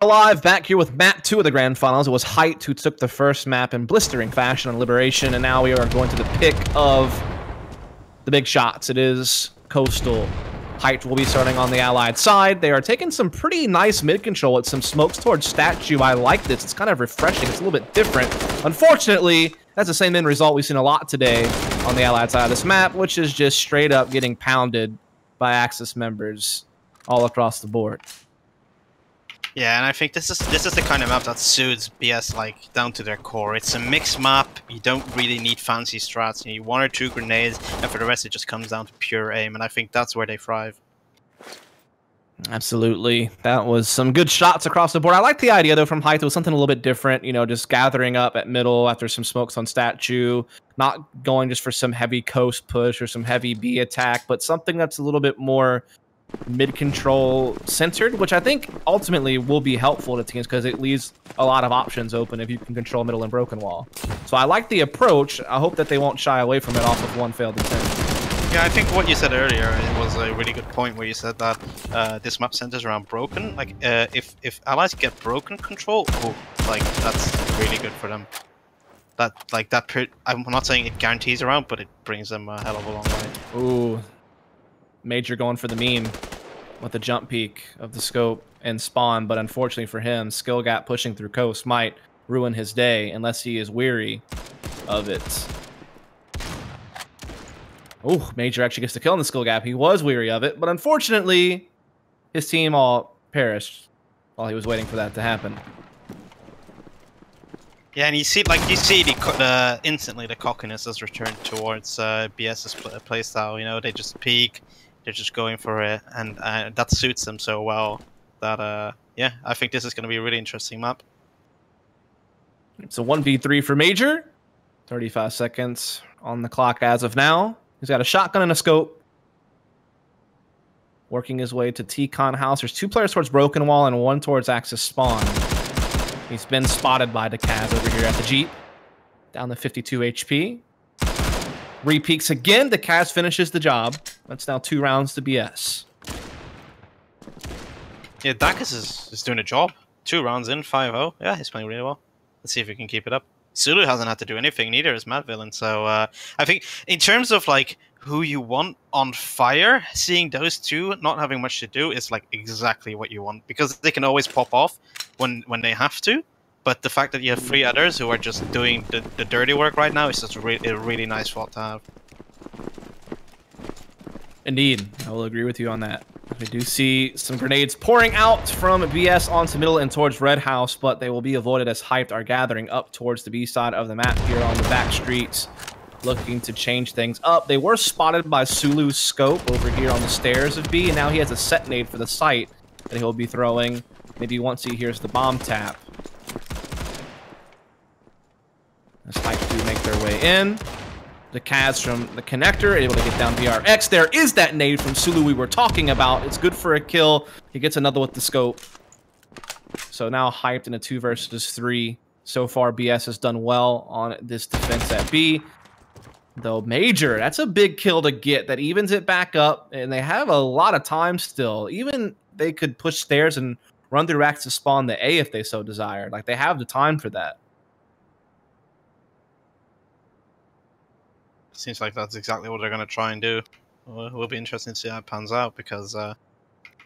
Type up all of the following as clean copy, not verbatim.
Alive back here with map 2 of the grand finals. It was Height who took the first map in blistering fashion on Liberation, and now we are going to the pick of the big shots. It is Coastal. Height will be starting on the Allied side. They are taking some pretty nice mid control with some smokes towards Statue. I like this. It's kind of refreshing. It's a little bit different. Unfortunately, that's the same end result we've seen a lot today on the Allied side of this map, which is just straight up getting pounded by Axis members all across the board. Yeah, and I think this is the kind of map that suits BS like down to their core. It's a mixed map. You don't really need fancy strats. You need 1 or 2 grenades, and for the rest, it just comes down to pure aim. And I think that's where they thrive. Absolutely, that was some good shots across the board. I like the idea though from Height. It was something a little bit different. You know, just gathering up at middle after some smokes on Statue, not going just for some heavy coast push or some heavy B attack, but something that's a little bit more mid-control centered, which I think ultimately will be helpful to teams because it leaves a lot of options open if you can control middle and broken wall. So I like the approach. I hope that they won't shy away from it off of one failed attempt. Yeah, I think what you said earlier it was a really good point where you said that this map centers around broken. Like, if allies get broken control, like that's really good for them. I'm not saying it guarantees a round, but it brings them a hell of a long way. Ooh. Major going for the meme with the jump peak of the scope and spawn, but unfortunately for him, skill gap pushing through coast might ruin his day unless he is weary of it. Oh, Major actually gets the kill in the skill gap. He was weary of it, but unfortunately, his team all perished while he was waiting for that to happen. Yeah, and you see instantly the cockiness has returned towards BS's playstyle. You know, they just peek. They're just going for it, and that suits them so well that, yeah, I think this is going to be a really interesting map. It's a 1v3 for Major. 35 seconds on the clock as of now. He's got a shotgun and a scope. Working his way to T-Con house. There's 2 players towards Broken Wall and 1 towards Axis Spawn. He's been spotted by Decaz over here at the Jeep. Down to 52 HP. Re-peeks again. Decaz finishes the job. That's now 2 rounds to BS. Yeah, Dacus is doing a job. 2 rounds in, 5-0. Yeah, he's playing really well. Let's see if he can keep it up. Sulu hasn't had to do anything, neither is Mad Villain. So I think in terms of like who you want on fire, seeing those 2 not having much to do is like exactly what you want, because they can always pop off when they have to. But the fact that you have 3 others who are just doing the dirty work right now is just a really nice thought to have. Indeed, I will agree with you on that. We do see some grenades pouring out from BS onto middle and towards Red House, but they will be avoided as Hyped are gathering up towards the B side of the map here on the back streets, looking to change things up. They were spotted by Sulu's scope over here on the stairs of B, and now he has a set nade for the site that he'll be throwing maybe once he hears the bomb tap. As Hyped do make their way in. The Kaz from the connector, able to get down BRX. There is that nade from Sulu we were talking about. It's good for a kill. He gets another with the scope. So now Hyped in a 2 versus 3. So far, BS has done well on this defense at B. Though Major, that's a big kill to get. That evens it back up, and they have a lot of time still. Even they could push stairs and run through racks to spawn the A if they so desired. Like, they have the time for that. Seems like that's exactly what they're going to try and do. Well, it will be interesting to see how it pans out, because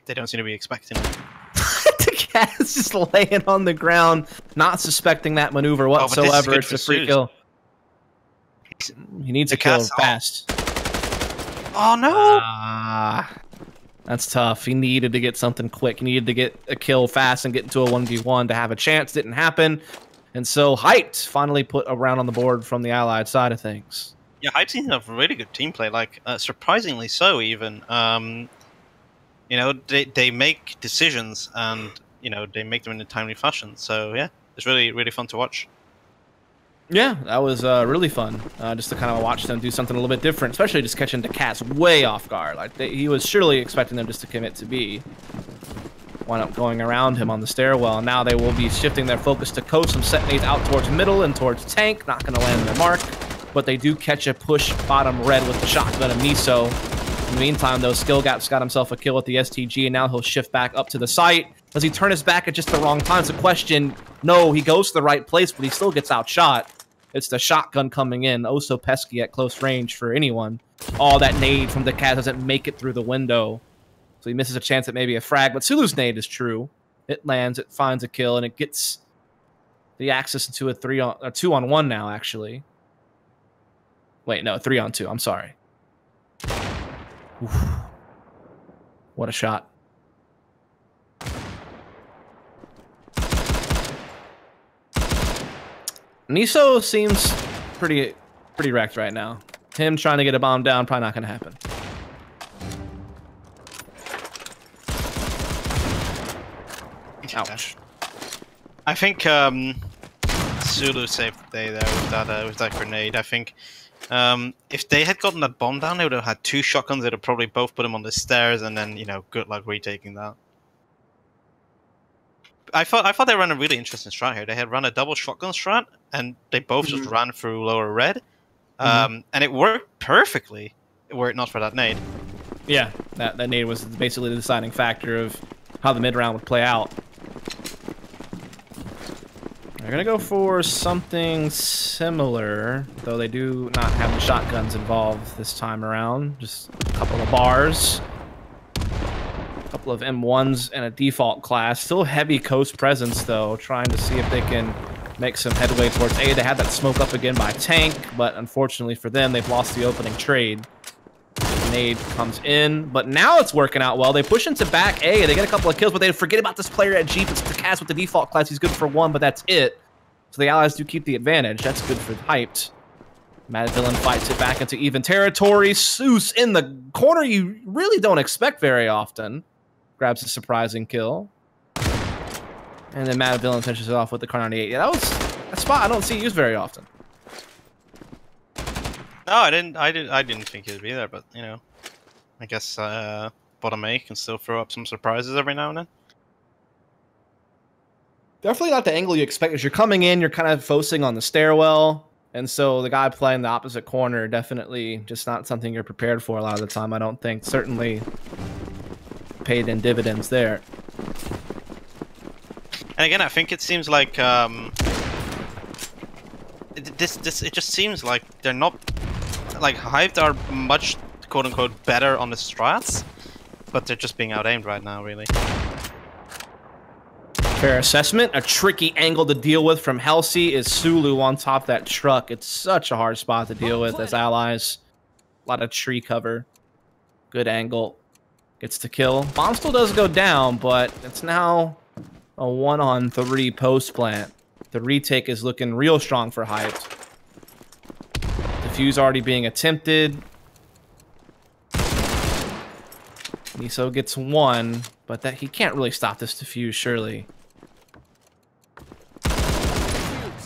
they don't seem to be expecting it. The cat is just laying on the ground, not suspecting that maneuver whatsoever. It's a free kill. He needs a kill fast. Oh, no! That's tough. He needed to get something quick. He needed to get a kill fast and get into a 1v1 to have a chance. Didn't happen. And so Hyped finally put a round on the board from the Allied side of things. Yeah, Hype seems to have really good team play, like surprisingly so even. You know, they make decisions, and you know, they make them in a timely fashion. So yeah, it's really fun to watch. Yeah, that was really fun, just to kind of watch them do something a little bit different, especially just catching the Cats way off guard. Like he was surely expecting them just to commit to B. Wound up going around him on the stairwell, and now they will be shifting their focus to coast. Some set nades out towards middle and towards tank, not going to land their mark. But they do catch a push bottom red with the shotgun of Miso. In the meantime, though, Skill Gap's got himself a kill with the STG, and now he'll shift back up to the site. Does he turn his back at just the wrong time? It's a question. No, he goes to the right place, but he still gets outshot. It's the shotgun coming in. Oh, so pesky at close range for anyone. Oh, that nade from the cat doesn't make it through the window. So he misses a chance at maybe a frag. But Sulu's nade is true. It lands, it finds a kill, and it gets the access into a 2-on-1 now, actually. Wait, no, 3-on-2. I'm sorry. Oof. What a shot. Niso seems pretty wrecked right now. Him trying to get a bomb down, probably not going to happen. Ouch. I think Zulu saved the day there with that grenade. I think if they had gotten that bomb down, they would have had 2 shotguns. They'd have probably both put them on the stairs, and then, you know, good luck retaking that. I thought they ran a really interesting strat here. They had run a double shotgun strat, and they both just ran through lower red, and it worked perfectly. Were it not for that nade. Yeah, that nade was basically the deciding factor of how the mid round would play out. They're gonna go for something similar, though they do not have the shotguns involved this time around. Just a couple of bars. Couple of M1s and a default class. Still heavy coast presence, though, trying to see if they can make some headway towards A. They had that smoke up again by tank, but unfortunately for them, they've lost the opening trade. Nade comes in, but now it's working out well. They push into back A. They get a couple of kills, but they forget about this player at Jeep. It's the cast with the default class. He's good for 1, but that's it. So the allies do keep the advantage. That's good for Hyped. Mad Villain fights it back into even territory. Seuss in the corner you really don't expect very often. Grabs a surprising kill. And then Mad Villain finishes it off with the Car 98. Yeah, that was a spot I don't see used very often. No, I didn't think he'd be there, but, you know, I guess bottom A can still throw up some surprises every now and then. Definitely not the angle you expect. As you're coming in, you're kind of focusing on the stairwell. And so the guy playing the opposite corner, definitely just not something you're prepared for a lot of the time, I don't think. Certainly paid in dividends there. And again, I think it seems like it just seems like they're not, like, Hyped are much quote unquote better on the strats, but they're just being out-aimed right now, really. Fair assessment. A tricky angle to deal with from Halsey is Sulu on top of that truck. It's such a hard spot to deal with as allies. A lot of tree cover. Good angle. Gets to kill. Bomb still does go down, but it's now a 1-on-3 post plant. The retake is looking real strong for Hyped. Defuse already being attempted. Niso gets 1, but that he can't really stop this defuse, surely.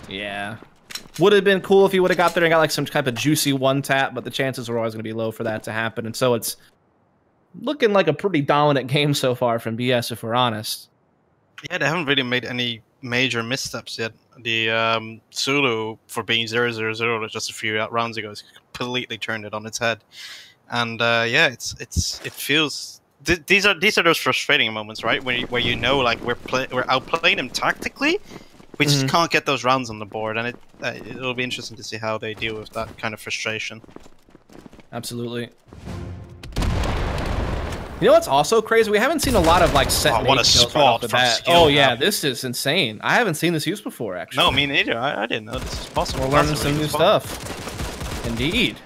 Yeah. Would have been cool if he would have got there and got like some type of juicy 1-tap, but the chances are always going to be low for that to happen. And so it's looking like a pretty dominant game so far from BS, if we're honest. Yeah, they haven't really made any major missteps yet. The Zulu, for being 0-0-0 just a few rounds ago, has completely turned it on its head. And yeah, it feels these are those frustrating moments, right? Where you know, like, we're outplaying them tactically, we just can't get those rounds on the board, and it'll be interesting to see how they deal with that kind of frustration. Absolutely. You know what's also crazy? We haven't seen a lot of like set what a spot right off the bat. Oh yeah, this is insane. I haven't seen this used before, actually. No, me neither. I didn't know this was possible. We're learning some new stuff. Indeed.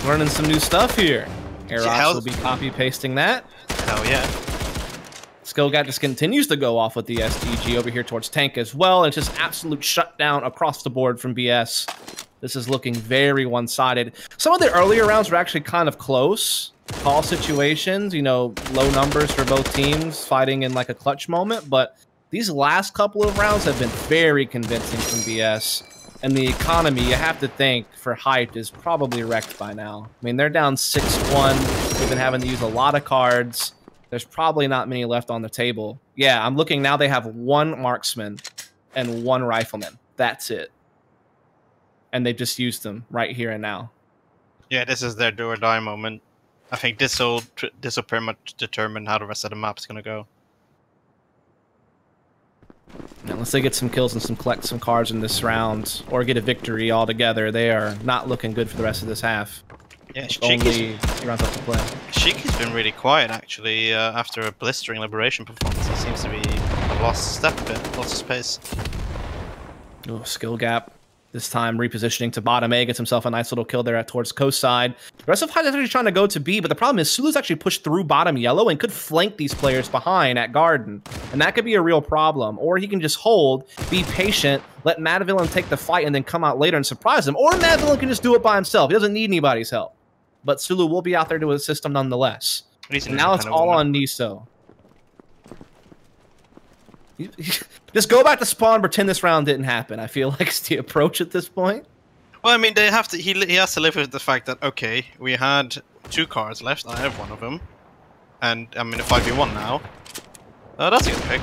Learning some new stuff here. Aerox will be copy pasting that. Hell yeah. Skillgat just continues to go off with the SDG over here towards tank as well. It's just absolute shutdown across the board from BS. This is looking very one-sided. Some of the earlier rounds were actually kind of close. Call situations, you know, low numbers for both teams fighting in like a clutch moment. But these last couple of rounds have been very convincing from BS. And the economy, you have to think, for Hyped is probably wrecked by now. I mean, they're down 6-1. They've been having to use a lot of cards. There's probably not many left on the table. Yeah, I'm looking now. They have 1 marksman and 1 rifleman. That's it. And they've just used them right here and now. Yeah, this is their do or die moment. I think this will pretty much determine how the rest of the map's going to go. Unless they get some kills and collect some cards in this round, or get a victory altogether, they are not looking good for the rest of this half. Yeah, only rounds left to play. Shiki's been really quiet actually after a blistering Liberation performance. He seems to be lost step a bit, lost his pace. Oh, skill gap. This time repositioning to bottom A, gets himself a nice little kill there towards coast side. The rest of High is actually trying to go to B, but the problem is Sulu's actually pushed through bottom yellow and could flank these players behind at garden. And that could be a real problem. Or he can just hold, be patient, let Mad Villain take the fight, and then come out later and surprise him. Or Mad Villain can just do it by himself. He doesn't need anybody's help. But Sulu will be out there to assist him nonetheless. And now it's all on Niso. Just go back to spawn, pretend this round didn't happen. I feel like it's the approach at this point. Well, I mean, they have to. He has to live with the fact that okay, we had 2 cards left. I have one of them, and I'm in a 5v1 now. That's a good pick.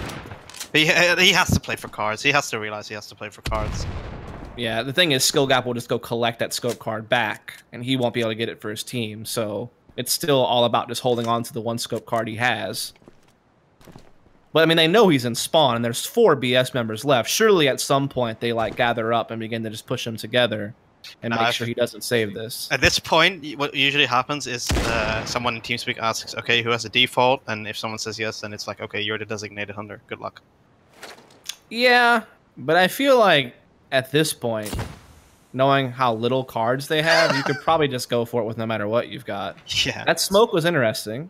He has to play for cards. He has to realize he has to play for cards. Yeah, the thing is, Skill Gap will just go collect that scope card back, and he won't be able to get it for his team. So it's still all about just holding on to the 1 scope card he has. But, I mean, they know he's in spawn, and there's 4 BS members left. Surely, at some point, they, like, gather up and begin to just push him together and make sure he doesn't save this. At this point, what usually happens is someone in TeamSpeak asks, okay, who has a default? And if someone says yes, then it's like, okay, you're the designated hunter. Good luck. Yeah, but I feel like, at this point, knowing how little cards they have, you could probably just go for it with no matter what you've got. Yeah. That smoke was interesting.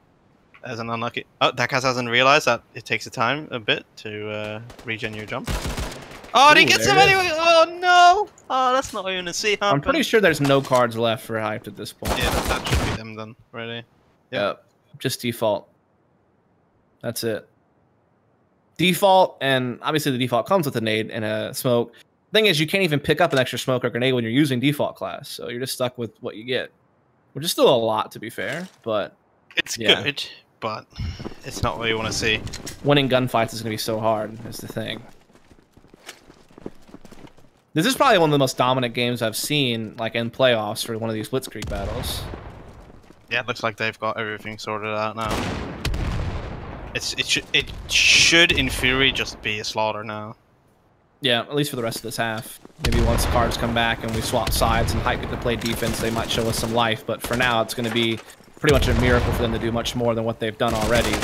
As an unlucky... Oh, Dakas hasn't realized that it takes a time a bit to regen your jump. Oh, and he gets him anyway! Oh, no! Oh, that's not what you want to see happen. I'm pretty sure there's no cards left for Hyped at this point. Yeah, that should be them then, really. Yep. Just default. That's it. Default, and obviously the default comes with a nade and a smoke. Thing is, you can't even pick up an extra smoke or grenade when you're using default class, so you're just stuck with what you get. Which is still a lot, to be fair, but... It's good. But it's not what you want to see. Winning gunfights is going to be so hard, is the thing. This is probably one of the most dominant games I've seen, like, in playoffs for one of these Blitzkrieg battles. Yeah, it looks like they've got everything sorted out now. It should, in theory, just be a slaughter now. Yeah, at least for the rest of this half. Maybe once cards come back and we swap sides and Hype get to play defense, they might show us some life. But for now, it's going to be pretty much a miracle for them to do much more than what they've done already.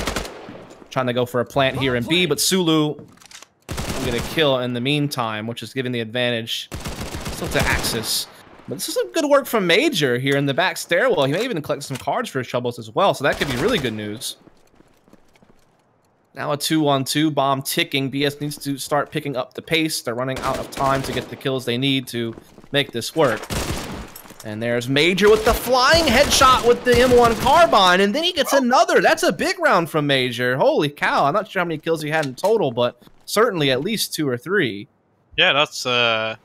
Trying to go for a plant here in B, but Sulu will get a kill in the meantime, which is giving the advantage still to Axis. But this is some good work from Major here in the back stairwell. He may even collect some cards for his troubles as well, so that could be really good news. Now a 2-on-2, bomb ticking. BS needs to start picking up the pace. They're running out of time to get the kills they need to make this work. And there's Major with the flying headshot with the M1 carbine, and then he gets another. That's a big round from Major. Holy cow, I'm not sure how many kills he had in total, but certainly at least 2 or 3. Yeah, that's, I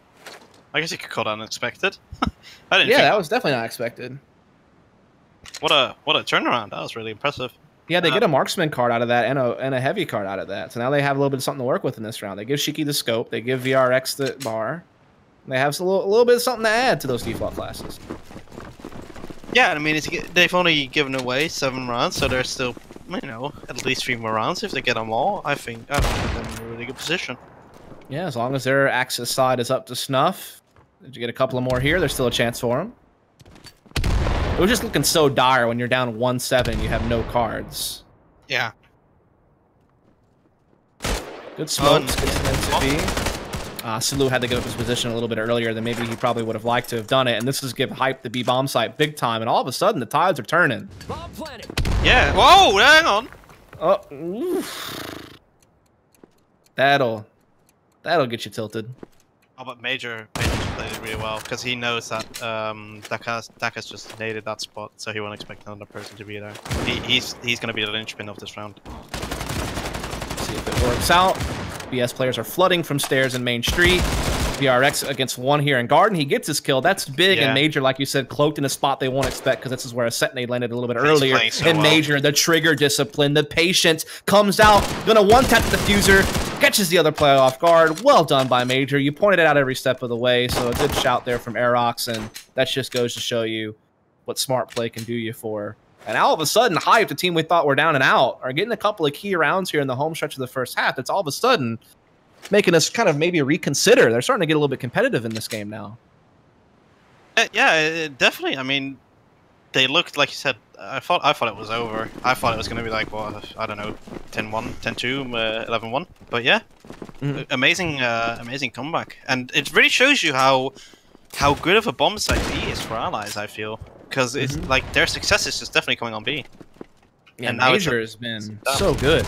guess you could call that unexpected. That was definitely not expected. What a turnaround. That was really impressive. Yeah, they get a marksman card out of that and a heavy card out of that. So now they have a little bit of something to work with in this round. They give Shiki the scope, they give VRX the bar. They have a little bit of something to add to those default classes. Yeah, I mean, they've only given away 7 rounds, so there's still, you know, at least 3 more rounds. If they get them all, I think that would put them in a really good position. Yeah, as long as their Axis side is up to snuff. If you get a couple of more here, there's still a chance for them. It was just looking so dire when you're down 1-7, you have no cards. Yeah. Good smokes, good defensive. Sulu had to give up his position a little bit earlier than maybe he probably would have liked to have done it, and this is give Hype the B bomb site big time, and all of a sudden the tides are turning. Bomb planted. Yeah. Whoa, hang on. Oh, oof. That'll get you tilted. Oh, but Major played it really well because he knows that Dakas just naded that spot, so he won't expect another person to be there. He's going to be the linchpin of this round. See if it works out. BS players are flooding from stairs in Main Street. VRX against 1 here in Garden. He gets his kill. That's big, and Major, like you said, cloaked in a spot they won't expect because this is where a set nade landed a little bit earlier. And Major, the trigger discipline, the patience, comes out, gonna one-tap the diffuser, catches the other player off guard. Well done by Major. You pointed it out every step of the way, so a good shout there from Aerox, and that just goes to show you what smart play can do you for. And all of a sudden, Hype, the team we thought were down and out, are getting a couple of key rounds here in the home stretch of the first half. It's all of a sudden making us kind of maybe reconsider. They're starting to get a little bit competitive in this game now. Yeah, definitely. I mean, they looked, like you said, I thought it was over. I thought it was going to be like, well, I don't know, 10-1, 10-2, 11-1. But yeah, amazing comeback. And it really shows you how good of a bomb site B is for Allies, I feel. Because it's like their success is just definitely coming on B. Yeah, and Major has been so good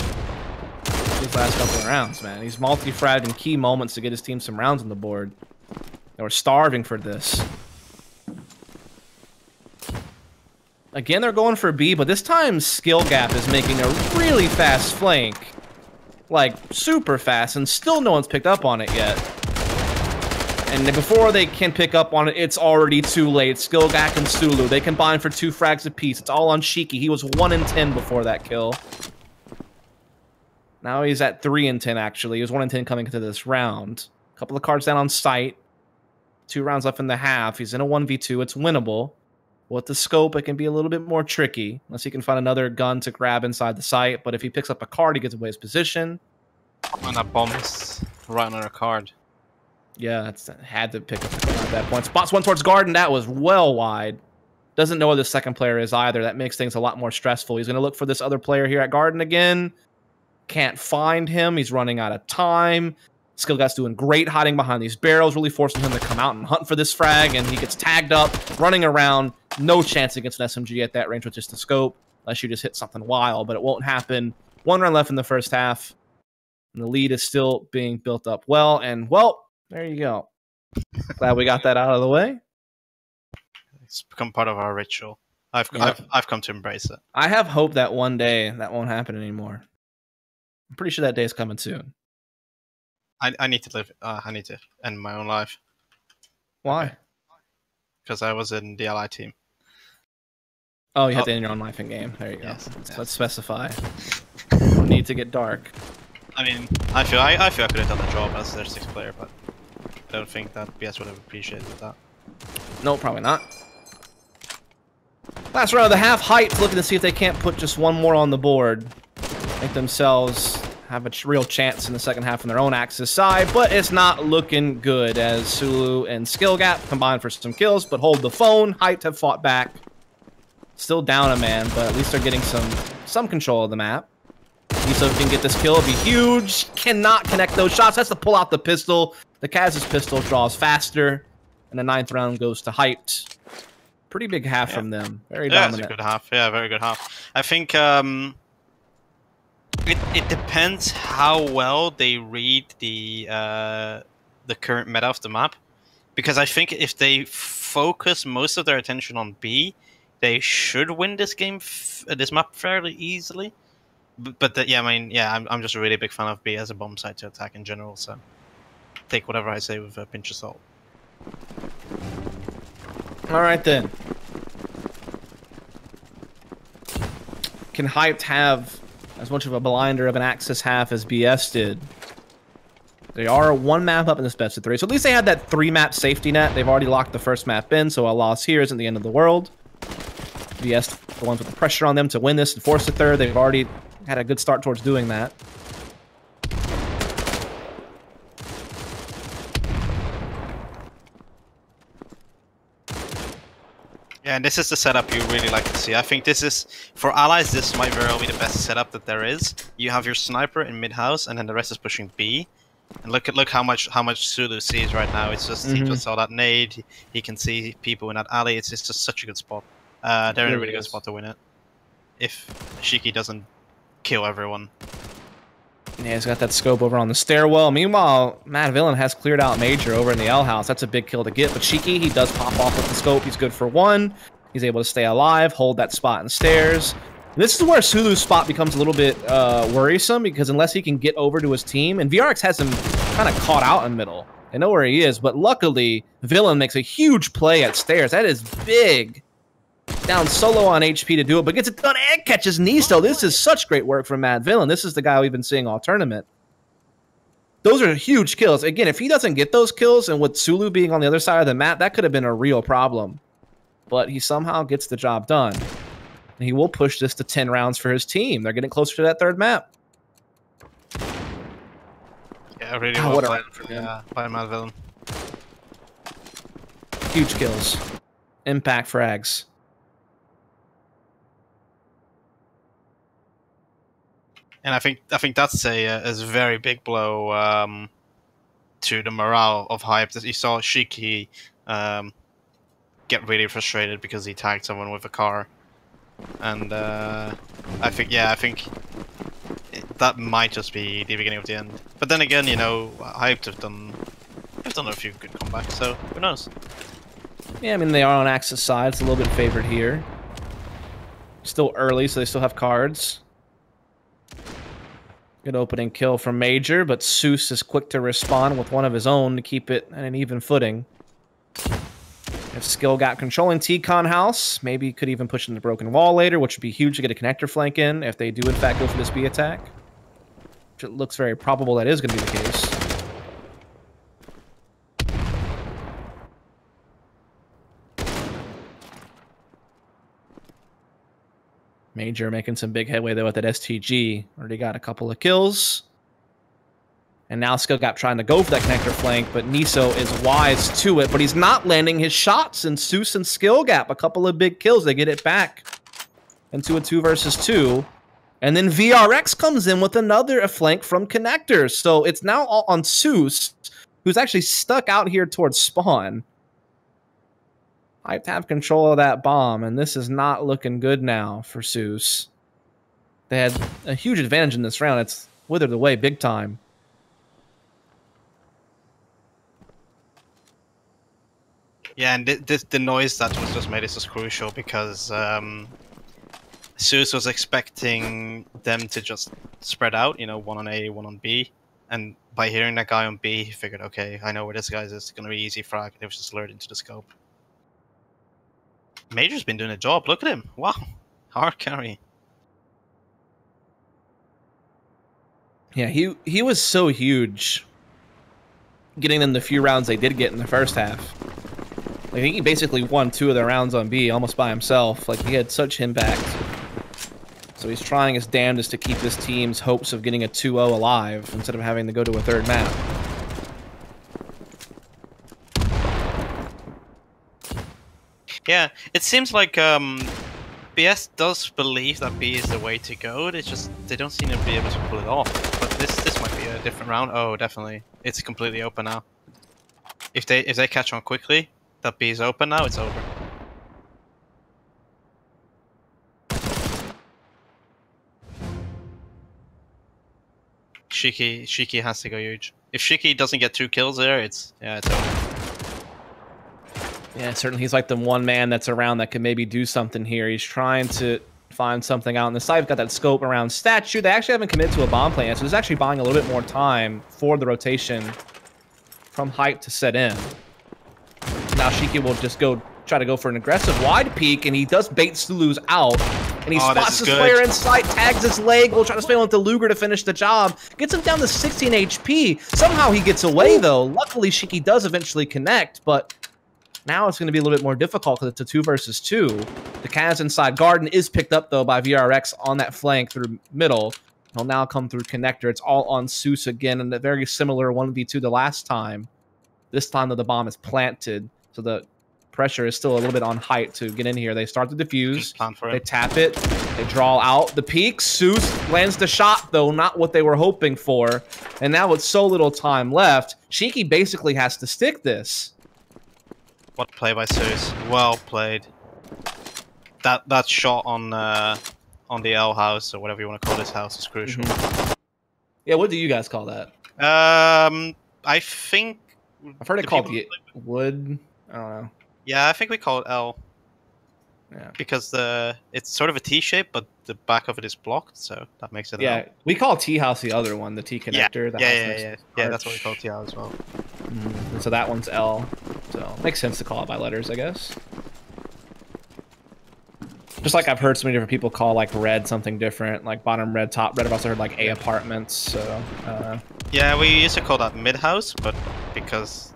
these last couple of rounds, man. He's multi-fragged in key moments to get his team some rounds on the board. They were starving for this. Again, they're going for B, but this time Skill Gap is making a really fast flank. Like, super fast, and still no one's picked up on it yet. And before they can pick up on it, it's already too late. Skill Gap and Sulu, they combine for 2 frags apiece. It's all on Shiki. He was 1 in 10 before that kill. Now he's at 3 in 10, actually. He was 1 in 10 coming into this round. A couple of cards down on sight. 2 rounds left in the half. He's in a 1v2. It's winnable. With the scope, it can be a little bit more tricky, unless he can find another gun to grab inside the site. But if he picks up a card, he gets away his position. And that bomb is right on a card. Yeah, it's had to pick up the card at that point. Spots one towards Garden. That was well wide. Doesn't know where the second player is either. That makes things a lot more stressful. He's going to look for this other player here at Garden again. Can't find him. He's running out of time. Skill Guy's doing great hiding behind these barrels, really forcing him to come out and hunt for this frag, and he gets tagged up, running around. No chance against an SMG at that range with just a scope, unless you just hit something wild, but it won't happen. 1 round left in the first half, and the lead is still being built up well, and, well, there you go. Glad we got that out of the way. It's become part of our ritual. I've come to embrace it. I have hope that one day that won't happen anymore. I'm pretty sure that day is coming soon. I need to live. I need to end my own life. Why? Because I was in the Ally team. Oh, you have to end your own life in game. There you go. Yes. Let's specify. No need to get dark. I mean, I feel I could have done the job as their 6th player, but I don't think that BS would have appreciated that. No, probably not. Last round of the half. Hype's looking to see if they can't put just one more on the board. Make themselves have a real chance in the second half on their own Axis side, but it's not looking good as Sulu and Skill Gap combine for some kills, but hold the phone. Hyped have fought back. Still down a man, but at least they're getting some control of the map. Iso can get this kill, it'll be huge. Cannot connect those shots. Has to pull out the pistol. The Kaz's pistol draws faster, and the 9th round goes to Hyped. Pretty big half from them. Very dominant. It's a good half. Yeah, very good half. I think it depends how well they read the current meta of the map, because I think if they focus most of their attention on B, they should win this game, this map fairly easily. But yeah, I mean, yeah, I'm just a really big fan of B as a bomb site to attack in general. So take whatever I say with a pinch of salt. All right then. Can Hyped have as much of a blinder of an Axis half as BS did? They are 1 map up in this best of 3, so at least they had that 3-map safety net. They've already locked the first map in, so a loss here isn't the end of the world. BS, the ones with the pressure on them to win this and force the 3rd, they've already had a good start towards doing that. Yeah, and this is the setup you really like to see. I think this is, for Allies, this might very well be the best setup that there is. You have your sniper in mid-house, and then the rest is pushing B. And look how much Sulu sees right now. It's just he just saw that nade. He can see people in that alley. It's just such a good spot. They're in a really good spot to win it. If Shiki doesn't kill everyone. Yeah, he's got that scope over on the stairwell. Meanwhile, Mad Villain has cleared out Major over in the L house. That's a big kill to get. But Shiki, he does pop off with the scope. He's good for 1. He's able to stay alive, hold that spot in stairs. And this is where Sulu's spot becomes a little bit worrisome, because unless he can get over to his team, and VRX has him kind of caught out in middle. They know where he is, but luckily, Villain makes a huge play at stairs. That is big. Down solo on HP to do it, but gets it done and catches Nisto. This is such great work from Mad Villain. This is the guy we've been seeing all tournament. Those are huge kills. Again, if he doesn't get those kills, and with Sulu being on the other side of the map, that could have been a real problem. But he somehow gets the job done. And he will push this to 10 rounds for his team. They're getting closer to that 3rd map. Yeah, really God, well what a played. round for him. Yeah, by Mad Villain. Huge kills. Impact frags. And I think that's a very big blow to the morale of Hype. That you saw Shiki get really frustrated because he tagged someone with a car, and I think that might just be the beginning of the end. But then again, you know, Hype have done a few good comebacks, so who knows? Yeah, I mean, they are on Axis side. It's a little bit favored here. Still early, so they still have cards. Good opening kill from Major, but Seuss is quick to respond with one of his own to keep it at an even footing. If Skill got controlling T-Con House, maybe could even push in the broken wall later, which would be huge to get a connector flank in if they do in fact go for this B attack. Which it looks very probable that is going to be the case. Major making some big headway though at that STG. Already got a couple of kills. And now Skill got trying to go for that connector flank, but Niso is wise to it, but he's not landing his shots, and Seuss and Skill Gap, a couple of big kills. They get it back into a 2 versus 2. And then VRX comes in with another flank from connectors. So it's now all on Seuss, who's actually stuck out here towards spawn. I have to have control of that bomb, and this is not looking good now for Seuss. They had a huge advantage in this round. It's withered away big time. Yeah, and the noise that was just made is just crucial because Seuss was expecting them to just spread out, you know, one on A, one on B, and by hearing that guy on B, he figured, okay, I know where this guy is. It's gonna be easy frag. It was just lured into the scope. Major's been doing a job. Look at him. Wow, hard carry. Yeah, he was so huge, getting them the few rounds they did get in the first half. I think he basically won 2 of the rounds on B almost by himself. Like, he had such impact. So he's trying his damnedest to keep his team's hopes of getting a 2-0 alive instead of having to go to a 3rd map. Yeah, it seems like BS does believe that B is the way to go. It's just they don't seem to be able to pull it off. But this might be a different round. Oh, definitely, it's completely open now. If they catch on quickly, that B is open now. It's over. Shiki has to go huge. If Shiki doesn't get 2 kills there, it's over. Yeah, certainly he's like the one man that's around that could maybe do something here. He's trying to find something out. And the side got that scope around statue. They actually haven't committed to a bomb plan yet, so it's actually buying a little bit more time for the rotation from Hype to set in. Now Shiki will just try to go for an aggressive wide peek, and he does bait Sulu's out. And he spots his player in sight, tags his leg, will try to spam with the Luger to finish the job. Gets him down to 16 HP. Somehow he gets away, though. Luckily, Shiki does eventually connect, but now it's going to be a little bit more difficult because it's a 2 versus 2. The Kaz inside Garden is picked up, though, by VRX on that flank through middle. He'll now come through connector. It's all on Seuss again, and a very similar 1v2 the last time. This time, though, the bomb is planted, so the pressure is still a little bit on Height to get in here. They start the defuse. They tap it. They draw out the peak. Seuss lands the shot, though, not what they were hoping for. And now with so little time left, Shiki basically has to stick this. What play by Seuss? Well played. That shot on the L house or whatever you want to call this house is crucial. Yeah, what do you guys call that? I think I've heard it called the wood. I don't know. Yeah, I think we call it L. Yeah. Because it's sort of a T shape, but the back of it is blocked, so that makes it. Yeah, we call T house the other one, the T connector. Yeah. That's what we call T house as well. And so that one's L. So makes sense to call it by letters, I guess. Just like I've heard so many different people call like red something different, like bottom red, top red. I've also heard like A apartments. So. Yeah, we used to call that mid house, but because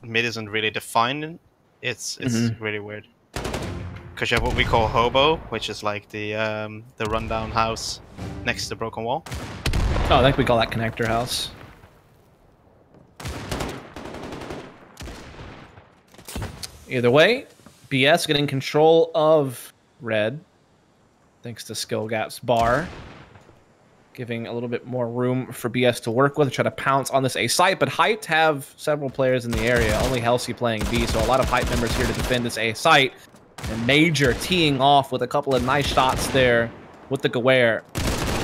mid isn't really defined, it's really weird. Because you have what we call hobo, which is like the rundown house next to the broken wall. Oh, I think we call that connector house. Either way, BS getting control of red, thanks to Skill Gap's bar. Giving a little bit more room for BS to work with, try to pounce on this A site, but Hyped have several players in the area, only Halsey playing B, so a lot of Hype members here to defend this A site. And Major teeing off with a couple of nice shots there with the Gewere.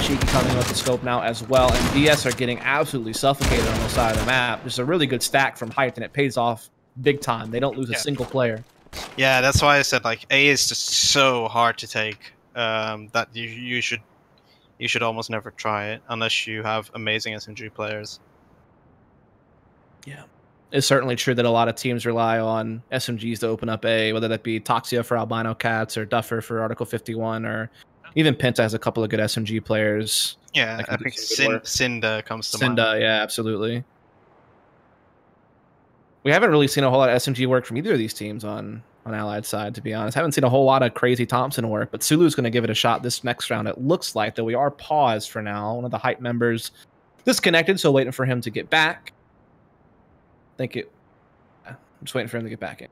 Cheeky coming with the scope now as well, and BS are getting absolutely suffocated on the side of the map. There's a really good stack from Hyped, and it pays off big time. They don't lose a single player. Yeah, that's why I said, like, A is just so hard to take that you should almost never try it unless you have amazing SMG players. Yeah. It's certainly true that a lot of teams rely on SMGs to open up A, whether that be Toxia for Albino Cats or Duffer for Article 51, or even Penta has a couple of good SMG players. Yeah, I think Cinda comes to mind. Cinda, yeah, absolutely. We haven't really seen a whole lot of SMG work from either of these teams on Allied side, to be honest. Haven't seen a whole lot of crazy Thompson work, but Sulu's going to give it a shot this next round. It looks like, though we are paused for now. One of the Hype members disconnected, so waiting for him to get back. I'm just waiting for him to get back in.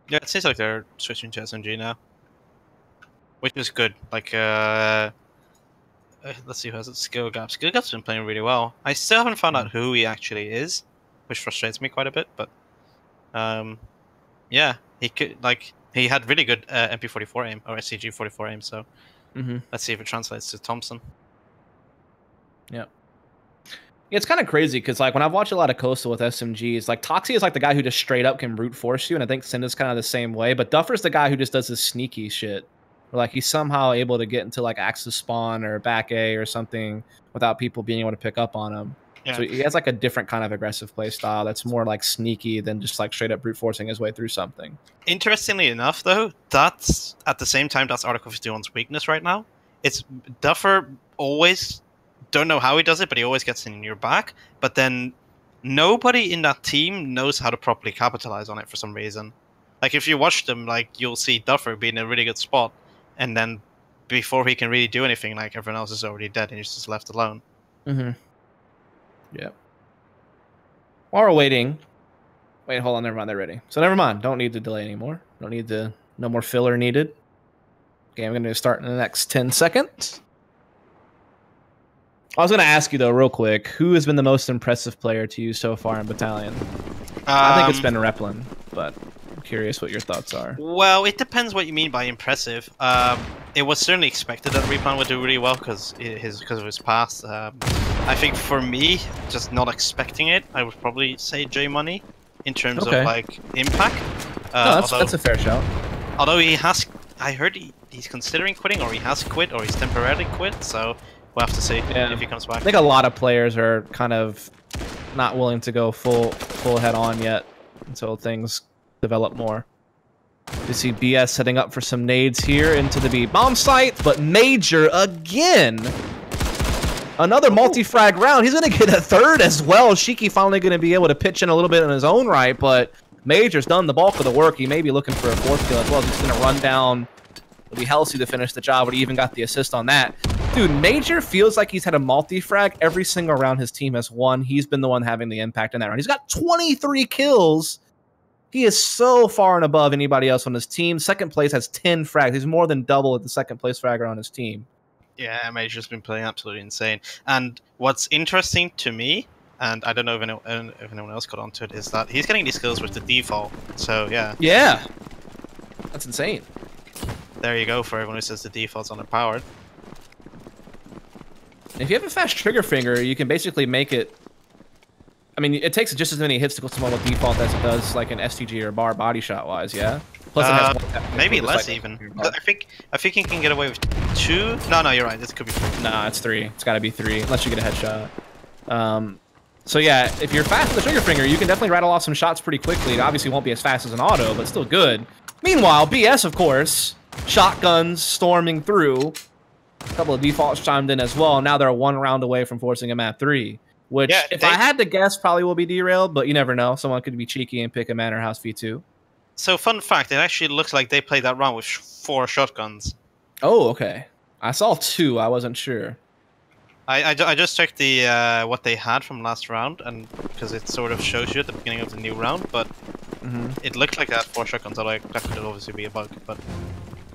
Yeah, it seems like they're switching to SMG now, which is good. Like, let's see who has it. Skill Gap. Skill Gap's been playing really well. I still haven't found out who he actually is, which frustrates me quite a bit. But, yeah, he had really good MP44 aim or SCG44 aim. So, let's see if it translates to Thompson. Yeah. It's kind of crazy because, like, when I've watched a lot of Coastal with SMGs, like, Toxie is like the guy who just straight up can brute force you, and I think Cinda's kind of the same way. But Duffer's the guy who just does this sneaky shit, where, like, he's somehow able to get into like Axis spawn or back A or something without people being able to pick up on him. Yeah. So he has like a different kind of aggressive play style that's more like sneaky than just like straight up brute forcing his way through something. Interestingly enough, though, that's at the same time that's Article 51's weakness right now. It's Duffer always. Don't know how he does it, but he always gets in your back. But then nobody in that team knows how to properly capitalize on it for some reason. Like, if you watch them, like, you'll see Duffer be in a really good spot, and then before he can really do anything, like, everyone else is already dead, and he's just left alone. Yeah. While we're waiting... Wait, hold on, never mind, they're ready. So never mind, don't need to delay anymore. Don't need to... No more filler needed. Okay, I'm going to start in the next 10 seconds. I was going to ask you, though, real quick, who has been the most impressive player to you so far in Battalion? I think it's been Replin, but I'm curious what your thoughts are. Well, it depends what you mean by impressive. It was certainly expected that Replan would do really well because of his past. I think for me, just not expecting it, I would probably say J Money in terms of like impact. No, that's a fair shout. Although he has, I heard he's considering quitting, or he has quit, or he's temporarily quit. So. We'll have to see if he comes back. I think a lot of players are kind of not willing to go full head on yet until things develop more. You see BS setting up for some nades here into the B bomb site, but Major again. Another multi-frag round. He's going to get a third as well. Shiki finally going to be able to pitch in a little bit in his own right, but Major's done the bulk of the work. He may be looking for a fourth kill as well. He's going to run down. It'll be Halsey to finish the job, but he even got the assist on that. Dude, Major feels like he's had a multi-frag every single round his team has won. He's been the one having the impact in that round. He's got 23 kills. He is so far and above anybody else on his team. Second place has 10 frags. He's more than double at the second place fragger on his team. Yeah, Major's been playing absolutely insane. And what's interesting to me, and I don't know if anyone else got onto it, is that he's getting these kills with the default. So, yeah. Yeah. That's insane. There you go for everyone who says the default's underpowered. If you have a fast trigger finger, you can basically make it... I mean, it takes just as many hits to go to mobile default as it does like an STG or bar body shot-wise, yeah? Plus it has maybe less even. I think he can get away with 2. No, you're right. This could be 3. No, it's 3. It's got to be 3, unless you get a headshot. So yeah, if you're fast with the trigger finger, you can definitely rattle off some shots pretty quickly. It obviously won't be as fast as an auto, but still good. Meanwhile, BS, of course, shotguns storming through. A couple of defaults chimed in as well. Now they're 1 round away from forcing a map 3, which, yeah, if I had to guess, probably will be derailed, but you never know. Someone could be cheeky and pick a Manor House V2. So, fun fact, it actually looks like they played that round with 4 shotguns. Oh, okay. I saw 2. I wasn't sure. I just checked the what they had from last round, and because it sort of shows you at the beginning of the new round, but It looked like they had 4 shotguns, although that could obviously be a bug. But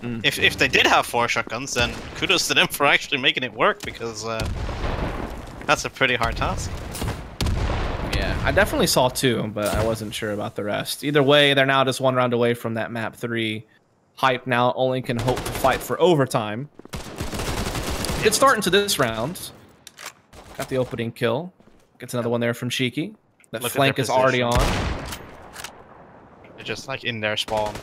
if they did have 4 shotguns, then kudos to them for actually making it work, because that's a pretty hard task. Yeah, I definitely saw 2, but I wasn't sure about the rest. Either way, they're now just 1 round away from that map 3. Hype now only can hope to fight for overtime. Good start into this round. Got the opening kill. Gets another one there from Cheeky. That flank is already on. They're just like in their spawn.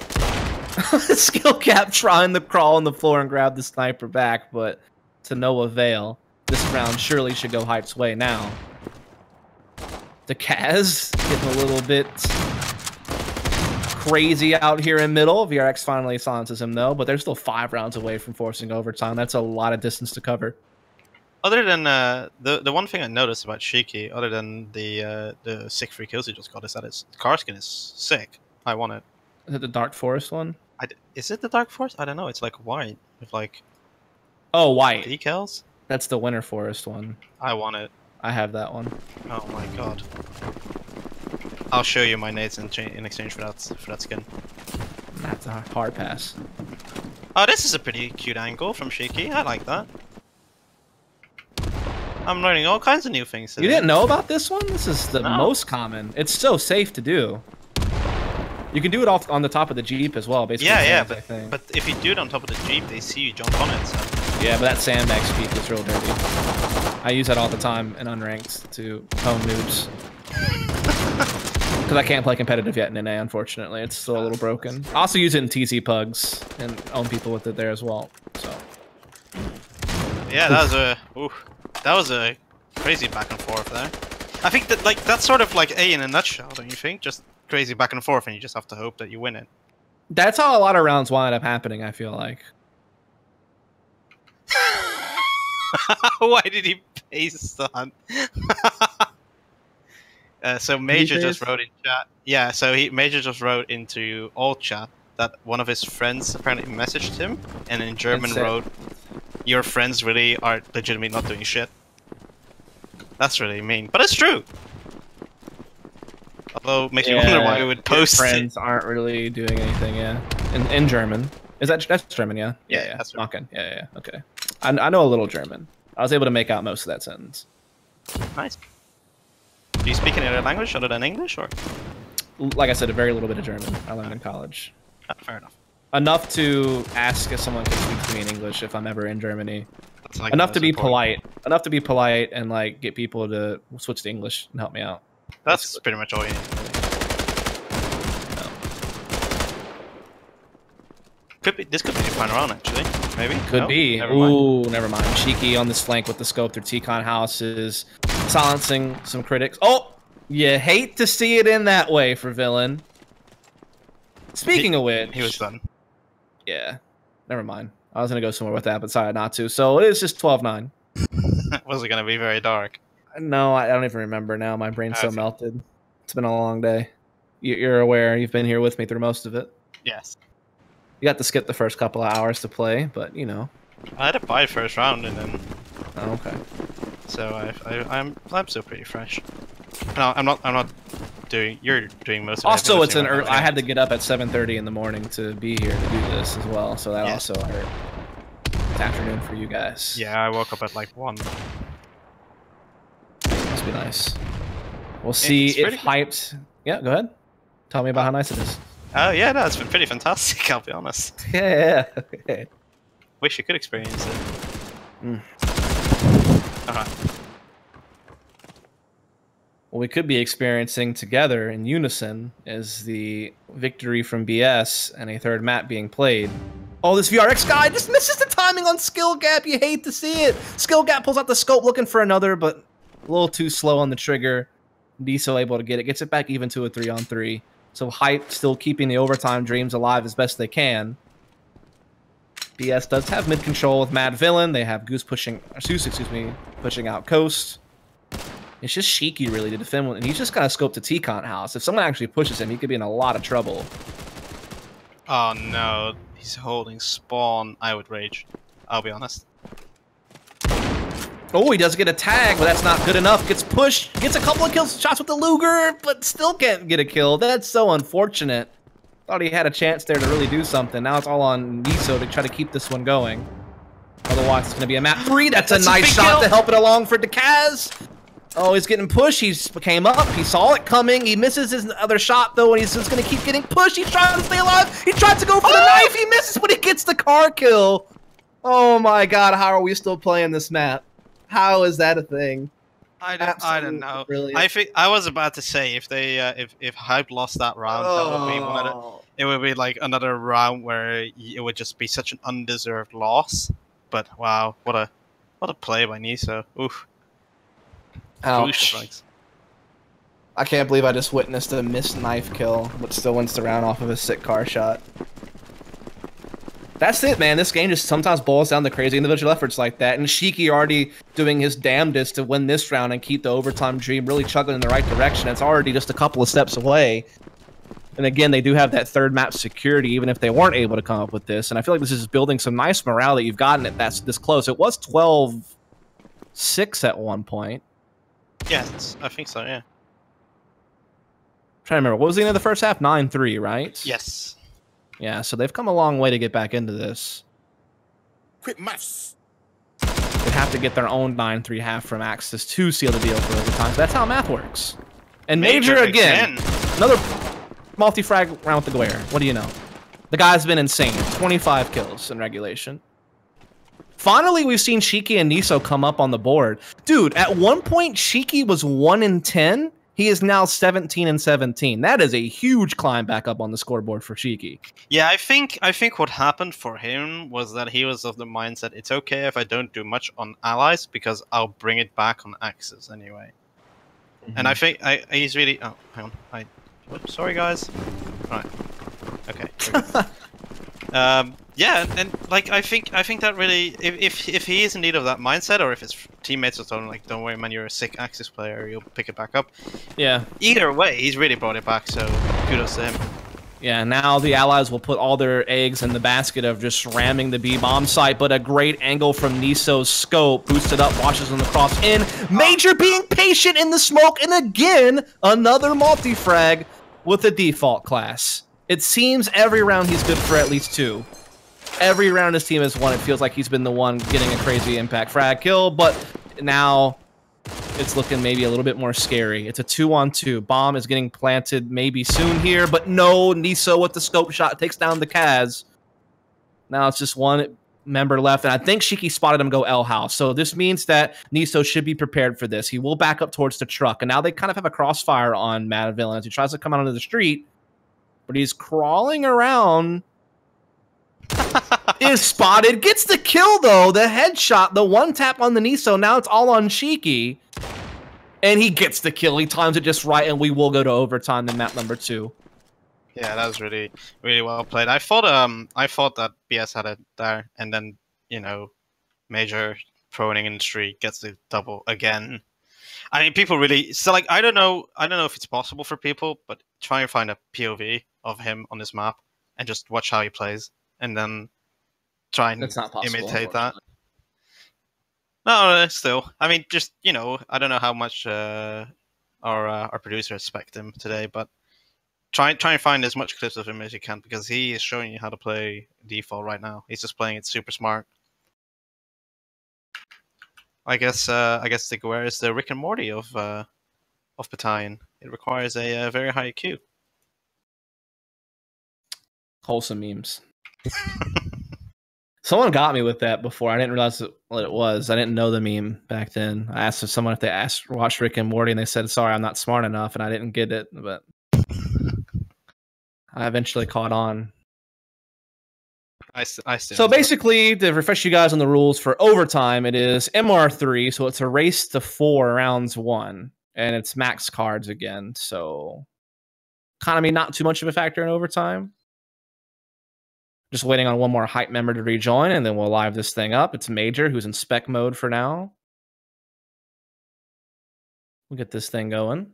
Skill cap trying to crawl on the floor and grab the sniper back, but to no avail. This round surely should go Hype's way now. The Kaz getting a little bit crazy out here in middle. VRX finally silences him though, but they're still 5 rounds away from forcing overtime. That's a lot of distance to cover. Other than the one thing I noticed about Shiki, other than the sick free kills he just got, is that his car skin is sick. I want it. Is it the Dark Forest one? Is it the Dark Forest? I don't know. It's like white with like white decals. That's the Winter Forest one. I want it. I have that one. Oh my god. I'll show you my nades in exchange for that skin. That's a hard pass. Oh, this is a pretty cute angle from Shiki. I like that. I'm learning all kinds of new things today. You didn't know about this one? This is the most common. It's so safe to do. You can do it off on the top of the Jeep as well, basically. Yeah, but if you do it on top of the Jeep, they see you jump on it. So. Yeah, but that sandbag speed is real dirty. I use that all the time in unranked to hone noobs. Because I can't play competitive yet in NA, unfortunately. It's still a little broken. I also use it in TC pugs and own people with it there as well. So. Yeah, that was a crazy back and forth there. I think that that's sort of like A in a nutshell, don't you think? Just crazy back and forth, and you just have to hope that you win it. That's how a lot of rounds wind up happening, I feel like. Why did he paste on? So Major just wrote in chat. Yeah, so Major just wrote into all chat that one of his friends apparently messaged him, and in German wrote, "Your friends really are legitimately not doing shit." That's really mean, but it's true. Although it makes me wonder why we would post friends aren't really doing anything, yeah. In German. That's German, yeah? Yeah, that's German. Yeah, okay. I know a little German. I was able to make out most of that sentence. Nice. Do you speak any other language other than English, or? Like I said, a very little bit of German. I learned in college. Fair enough. Enough to ask if someone can speak to me in English if I'm ever in Germany. Like enough to be polite. Enough to be polite and like get people to switch to English and help me out. That's basically pretty much all you need. This could be the final round, actually. Maybe? Could be. Never mind. Cheeky on this flank with the scope through T-Con houses. Silencing some critics. Oh! You hate to see it in that way for Villain. Speaking of which... He was done. Yeah. Never mind. I was going to go somewhere with that, but decided not to. So it is just 12-9. Was it going to be very dark? No, I don't even remember now. My brain's so melted. It's been a long day. You're aware. You've been here with me through most of it. Yes. You got to skip the first couple of hours to play, but you know. I had a bye first round and then. Oh, okay. So I'm still pretty fresh. No, I'm not doing. You're doing most of it. Also, it's an early. I had to get up at 7:30 in the morning to be here to do this as well, so that also hurt. It's afternoon for you guys. Yeah, I woke up at like 1. Must be nice. We'll see if hyped. Yeah, go ahead. Tell me about how nice it is. Oh yeah, no, it's been pretty fantastic. I'll be honest. Yeah. Okay. Wish you could experience it. Alright. What we could be experiencing together in unison is the victory from BS and a third map being played. Oh, this VRX guy just misses the timing on Skill Gap. You hate to see it. Skill Gap pulls out the scope looking for another, but a little too slow on the trigger. Diesel able to get it. Gets it back even to a 3-on-3. So Hype still keeping the overtime dreams alive as best they can. BS does have mid control with Mad Villain. They have Goose pushing out Coast. It's just Shiki really to defend, and he's just kind of scoped the T-Con house. If someone actually pushes him, he could be in a lot of trouble. Oh no, he's holding spawn. I would rage. I'll be honest. Oh, he does get a tag, but that's not good enough. Gets pushed, gets a couple of kills, shots with the Luger, but still can't get a kill. That's so unfortunate. Thought he had a chance there to really do something. Now it's all on Niso to try to keep this one going. Otherwise, it's going to be a map 3. That's a nice shot to help it along for Decaz. Oh, he's getting pushed. He came up. He saw it coming. He misses his other shot, though, and he's just going to keep getting pushed. He's trying to stay alive. He tried to go for the knife. He misses, but he gets the car kill. Oh, my God. How are we still playing this map? How is that a thing? I don't know. Brilliant. I think I was about to say if they if Hype lost that round, that would be one of the, it would be like another round where it would just be such an undeserved loss. But wow, what a play by Niso. Oof. Ouch. I can't believe I just witnessed a missed knife kill, but still wins the round off of a sick car shot. That's it, man. This game just sometimes boils down to crazy individual efforts like that. And Shiki already doing his damnedest to win this round and keep the overtime dream really chugging in the right direction. It's already just a couple of steps away. And again, they do have that third map security, even if they weren't able to come up with this. And I feel like this is building some nice morale that you've gotten it that's this close. It was 12-6 at one point. Yes, I think so, yeah. I'm trying to remember. What was the end of the first half? 9-3, right? Yes. Yeah, so they've come a long way to get back into this. Quick maths. They'd have to get their own 9-3 half from Axis to seal the deal for overtime. So that's how math works. And Major again. Another multi-frag round with the Glare. What do you know? The guy's been insane. 25 kills in regulation. Finally, we've seen Shiki and Niso come up on the board. Dude, at one point, Shiki was 1-10. He is now 17-17. That is a huge climb back up on the scoreboard for Shiki. Yeah, I think what happened for him was that he was of the mindset it's okay if I don't do much on allies because I'll bring it back on Axis anyway. And I think he's really. Oh, hang on. Whoops, sorry guys. Right. Okay. Yeah, and like I think that really, if he is in need of that mindset, or if his teammates are telling him like, "Don't worry, man, you're a sick Axis player, you'll pick it back up." Yeah. Either way, he's really brought it back. So kudos to him. Yeah. Now the allies will put all their eggs in the basket of just ramming the B bomb site, but a great angle from Niso's scope, boosted up, washes on the cross in. Major being patient in the smoke, and again another multi-frag with a default class. It seems every round he's good for at least 2. Every round his team has won, it feels like he's been the one getting a crazy impact frag kill, but now it's looking maybe a little bit more scary. It's a 2-on-2. Bomb is getting planted maybe soon here, but no, Niso with the scope shot takes down the Kaz. Now it's just one member left, and I think Shiki spotted him go L house, so this means that Niso should be prepared for this. He will back up towards the truck, and now they kind of have a crossfire on Mad Villain as he tries to come out onto the street, but he's crawling around. Is spotted, gets the kill though, the headshot, the one tap on the Niso. Now it's all on Shiki, and he gets the kill. He times it just right, and we will go to overtime in map number 2. Yeah, that was really well played. I thought that BS had it there, and then Major proning in the street gets the double again. I mean, people really like. I don't know if it's possible for people, but try and find a POV of him on this map and just watch how he plays, and then try and imitate that. No, still. I mean, just I don't know how much our producer expect him today, but try and find as much clips of him as you can because he is showing you how to play default right now. He's just playing it super smart. I guess the Guerre is the Rick and Morty of Battalion. It requires a very high IQ. Wholesome memes. Someone got me with that before. I didn't realize what it was. I didn't know the meme back then. I asked someone if they watched Rick and Morty, and they said, "Sorry, I'm not smart enough," and I didn't get it. But I eventually caught on. So basically, to refresh you guys on the rules for overtime, it is MR3, so it's a race to 4 rounds 1, and it's max cards again. So economy not too much of a factor in overtime. Just waiting on one more hype member to rejoin, and then we'll live this thing up. It's Major, who's in spec mode for now. We'll get this thing going.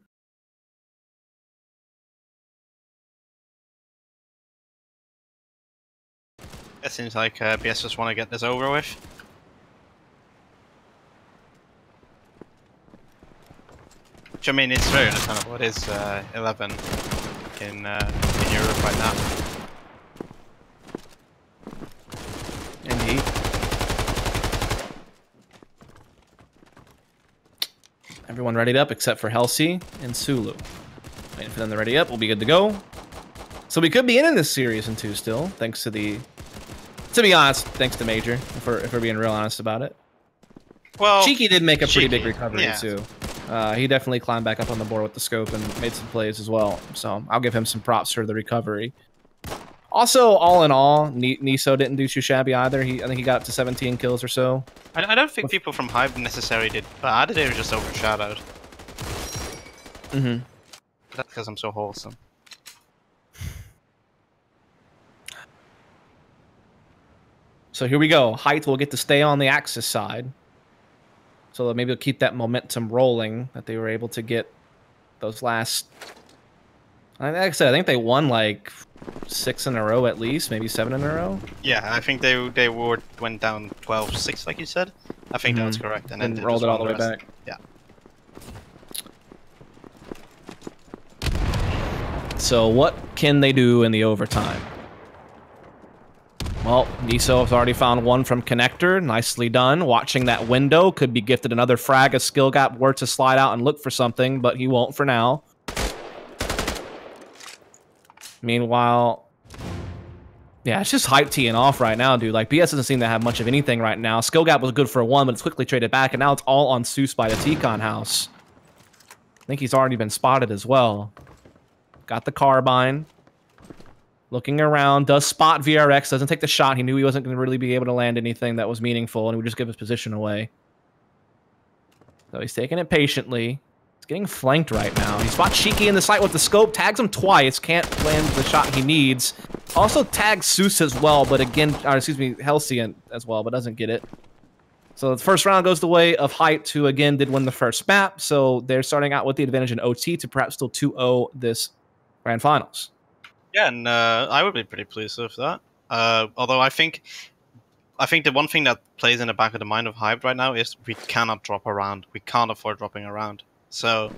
It seems like BS just want to get this over with. Which I mean, it's very understandable. It is 11 in Europe right now. Indeed. Everyone readied up except for Halsey and Sulu. Waiting for them to ready up. We'll be good to go. So we could be in this series in 2 still, thanks to the... To be honest, thanks to Major, if we're being real honest about it. Well, Cheeky did make a pretty Cheeky, big recovery, yeah. too. He definitely climbed back up on the board with the scope and made some plays as well. So I'll give him some props for the recovery. Also, all in all, Niso didn't do too shabby either. I think he got up to 17 kills or so. I don't think people from Hype necessarily did bad. They were just overshadowed. Mm-hmm. That's because I'm so wholesome. So here we go. Height will get to stay on the Axis side. So maybe they'll keep that momentum rolling that they were able to get those last... Like I said, I think they won like 6 in a row at least, maybe 7 in a row. Yeah, I think they went down 12-6, like you said. I think that's correct. And then rolled it all the way back. Yeah. So what can they do in the overtime? Well, Niso has already found one from Connector. Nicely done. Watching that window. Could be gifted another frag if Skill Gap were to slide out and look for something, but he won't for now. Meanwhile... Yeah, it's just hype teeing off right now, dude. Like, BS doesn't seem to have much of anything right now. Skill Gap was good for 1, but it's quickly traded back, and now it's all on Seuss by the T-Con house. I think he's already been spotted as well. Got the carbine. Looking around, does spot VRX, doesn't take the shot. He knew he wasn't going to really be able to land anything that was meaningful, and he would just give his position away. So he's taking it patiently. He's getting flanked right now. He spots Cheeky in the sight with the scope, tags him twice, can't land the shot he needs. Also tags Seuss as well, but again, excuse me, Halcyon as well, but doesn't get it. So the first round goes the way of Height, who again did win the first map, so they're starting out with the advantage in OT to perhaps still 2-0 this Grand Finals. Yeah, and I would be pretty pleased with that. Although I think the one thing that plays in the back of the mind of Hype right now is we cannot drop around. We can't afford dropping around. So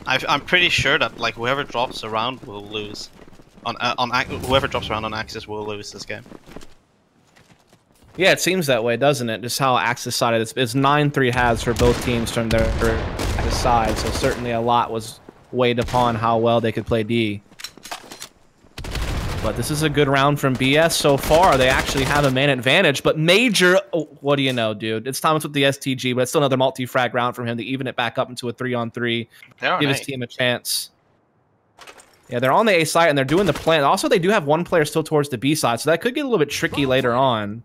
I'm pretty sure that like whoever drops around will lose. Whoever drops around on Axis will lose this game. Yeah, it seems that way, doesn't it? Just how Axis sided it's 9-3 halves for both teams from their side. So certainly a lot was weighed upon how well they could play D. But this is a good round from BS so far. They actually have a man advantage. But Major, oh, what do you know, dude? It's Thomas with the STG, but it's still another multi-frag round from him to even it back up into a 3-on-3. Give his team a chance. Yeah, they're on the A side, and they're doing the plan. Also, they do have one player still towards the B side, so that could get a little bit tricky later on.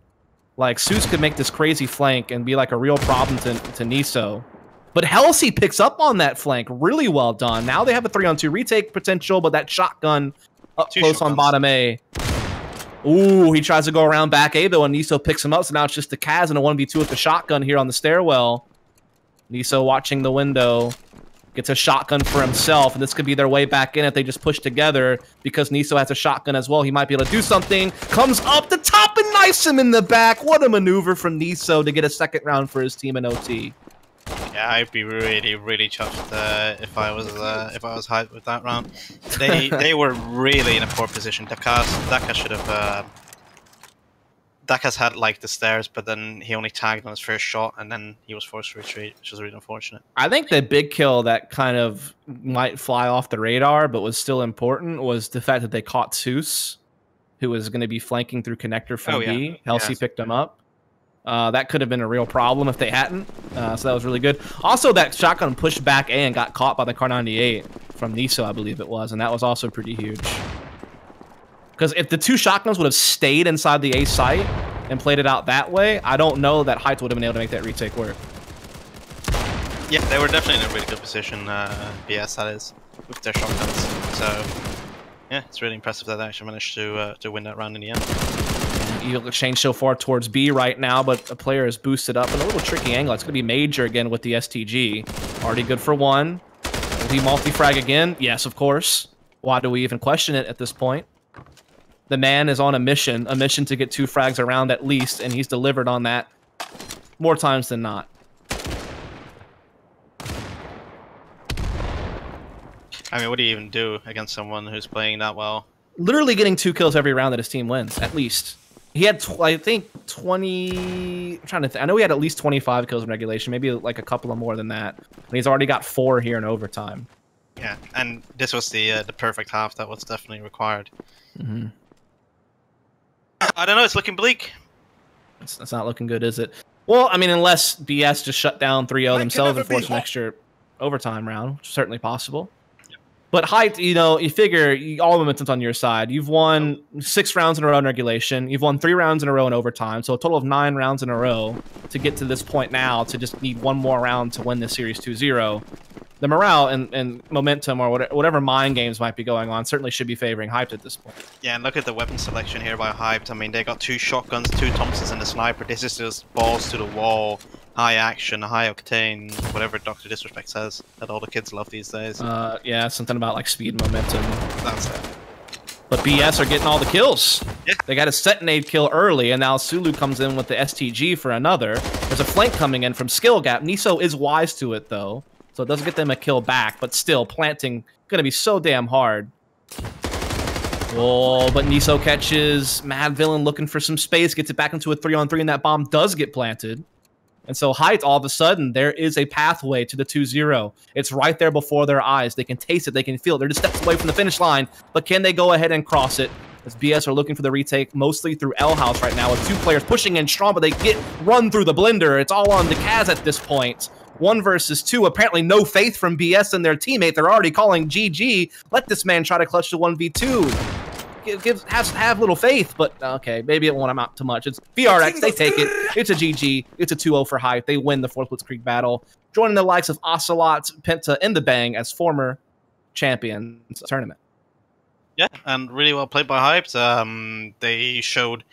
Like, Seuss could make this crazy flank and be like a real problem to Niso. But Halsey picks up on that flank. Really well done. Now they have a 3-on-2 retake potential, but that shotgun... Up close on bottom A. Ooh, he tries to go around back A, though, and Niso picks him up, so now it's just the Kaz and a 1v2 with the shotgun here on the stairwell. Niso watching the window. Gets a shotgun for himself, and this could be their way back in if they just push together, because Niso has a shotgun as well. He might be able to do something. Comes up the top and knifes him in the back. What a maneuver from Niso to get a second round for his team in OT. Yeah, I'd be really, really chuffed if I was hyped with that round. They were really in a poor position. Dakas should have. Dakas had like the stairs, but then he only tagged on his first shot, and then he was forced to retreat, which was really unfortunate. I think the big kill that kind of might fly off the radar, but was still important, was the fact that they caught Seuss, who was going to be flanking through Connector from B. Halsey picked him up. That could have been a real problem if they hadn't. So that was really good. Also, that shotgun pushed back A and got caught by the Kar 98 from Niso, I believe it was, and that was also pretty huge. Because if the 2 shotguns would have stayed inside the A site and played it out that way, I don't know that Heights would have been able to make that retake work. Yeah, they were definitely in a really good position, BS that is, with their shotguns. So, yeah, it's really impressive that they actually managed to win that round in the end. You'll change so far towards B right now, but a player is boosted up in a little tricky angle. It's going to be Major again with the STG. Already good for 1. Will he multi-frag again? Yes, of course. Why do we even question it at this point? The man is on a mission to get 2 frags around at least, and he's delivered on that more times than not. I mean, what do you even do against someone who's playing that well? Literally getting 2 kills every round that his team wins, at least. He had, I think, 20... I'm trying to think. I know he had at least 25 kills in regulation, maybe like a couple of more than that. And he's already got 4 here in overtime. Yeah, and this was the perfect half that was definitely required. Mm-hmm. I don't know, it's looking bleak. It's not looking good, is it? Well, I mean, unless BS just shut down 3-0 themselves and forced an hot. extra overtime round, which is certainly possible. But height, you know, you figure all momentum's on your side. You've won 6 rounds in a row in regulation. You've won 3 rounds in a row in overtime. So a total of 9 rounds in a row to get to this point now, to just need 1 more round to win this series 2-0. The morale and momentum, or whatever mind games might be going on, certainly should be favoring Hyped at this point. Yeah, and look at the weapon selection here by Hyped. I mean, they got 2 shotguns, 2 Thompsons, and a sniper. This is just balls to the wall, high action, high octane, whatever Dr. Disrespect says that all the kids love these days. Yeah, something about like speed and momentum. That's it. But BS are getting all the kills. Yeah. They got a Setonade kill early, and now Sulu comes in with the STG for another. There's a flank coming in from Skill Gap. Niso is wise to it, though, so it doesn't get them a kill back, but still, planting going to be so damn hard. Oh, but Niso catches Mad Villain looking for some space, gets it back into a 3-on-3, and that bomb does get planted. And so Height, all of a sudden, there is a pathway to the 2-0. It's right there before their eyes. They can taste it. They can feel it. They're just steps away from the finish line. But can they go ahead and cross it? As BS are looking for the retake, mostly through L House right now, with 2 players pushing in strong, but they get run through the blender. It's all on the Kaz at this point. 1 versus 2. Apparently no faith from BS and their teammate. They're already calling GG. Let this man try to clutch the 1v2. Have little faith, but okay, maybe it won't amount to much. It's VRX, they take it. It's a GG. It's a 2-0 for Hype. They win the 4th Blitzkrieg battle, joining the likes of Ocelot, Penta, and the Bang as former champions of the tournament. Yeah, and really well played by Hyped. They showed